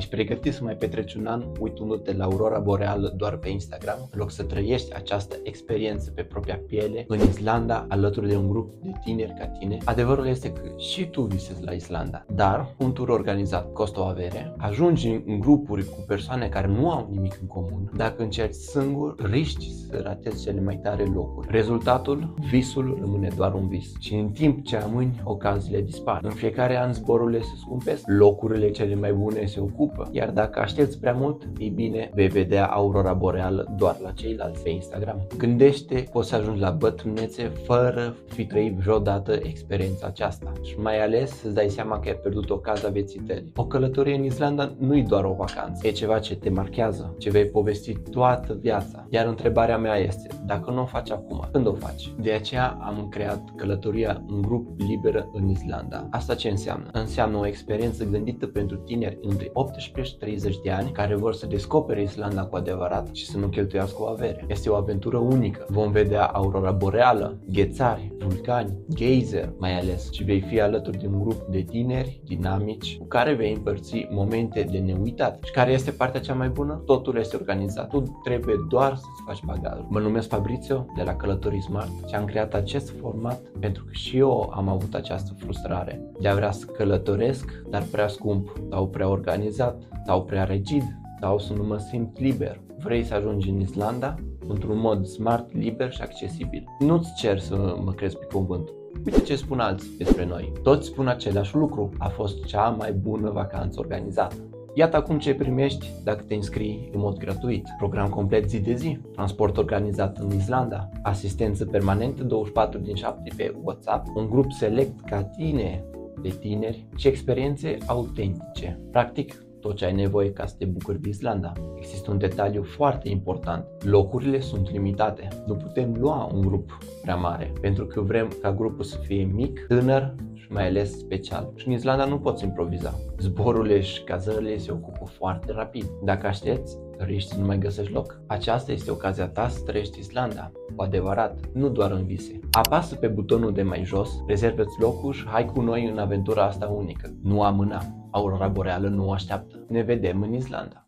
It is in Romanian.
Ești pregătit să mai petreci un an uitându-te la aurora boreală doar pe Instagram, în loc să trăiești această experiență pe propria piele în Islanda, alături de un grup de tineri ca tine? Adevărul este că și tu visezi la Islanda, dar un tur organizat costă o avere, ajungi în grupuri cu persoane care nu au nimic în comun. Dacă încerci singur, riști să ratezi cele mai tare locuri. Rezultatul? Visul rămâne doar un vis și în timp ce amâni, ocaziile dispar. În fiecare an zborurile se scumpesc, locurile cele mai bune se ocupă, iar dacă aștepți prea mult, ei bine, vei vedea aurora boreală doar la ceilalți pe Instagram. Gândește, poți să ajungi la bătrânețe fără fi trăit vreodată experiența aceasta și mai ales să-ți dai seama că ai pierdut ocazia vieții tale. O călătorie în Islanda nu-i doar o vacanță, e ceva ce te marchează, ce vei povesti toată viața. Iar întrebarea mea este, dacă nu o faci acum, când o faci? De aceea am creat călătoria în grup liberă în Islanda. Asta ce înseamnă? Înseamnă o experiență gândită pentru tineri între 18 și 30 de ani care vor să descopere Islanda cu adevărat și să nu cheltuiască o avere. Este o aventură unică. Vom vedea aurora boreală, ghețari, vulcani, geyser mai ales și vei fi alături de un grup de tineri dinamici cu care vei împărți momente de neuitat. Și care este partea cea mai bună? Totul este organizat. Tu trebuie doar să-ți faci bagajul. Mă numesc Fabrizio de la Călătorii Smart și am creat acest format pentru că și eu am avut această frustrare de a vrea să călătoresc, dar prea scump sau prea organizat sau prea rigid sau să nu mă simt liber. Vrei să ajungi în Islanda într-un mod smart, liber și accesibil. Nu-ți cer să mă crezi pe cuvânt. Uite ce spun alții despre noi. Toți spun același lucru. A fost cea mai bună vacanță organizată. Iată acum ce primești dacă te înscrii în mod gratuit. Program complet zi de zi, transport organizat în Islanda, asistență permanentă 24/7 pe WhatsApp, un grup select ca tine de tineri și experiențe autentice. Practic, tot ce ai nevoie ca să te bucuri de Islanda. Există un detaliu foarte important. Locurile sunt limitate. Nu putem lua un grup prea mare, pentru că vrem ca grupul să fie mic, tânăr și mai ales special. Și în Islanda nu poți improviza. Zborurile și cazările se ocupă foarte rapid. Dacă aștepți, riști să nu mai găsești loc. Aceasta este ocazia ta să trăiești Islanda cu adevărat, nu doar în vise. Apasă pe butonul de mai jos, rezervă-ți locul și hai cu noi în aventura asta unică. Nu amâna. Aurora boreală nu așteaptă. Ne vedem în Islanda.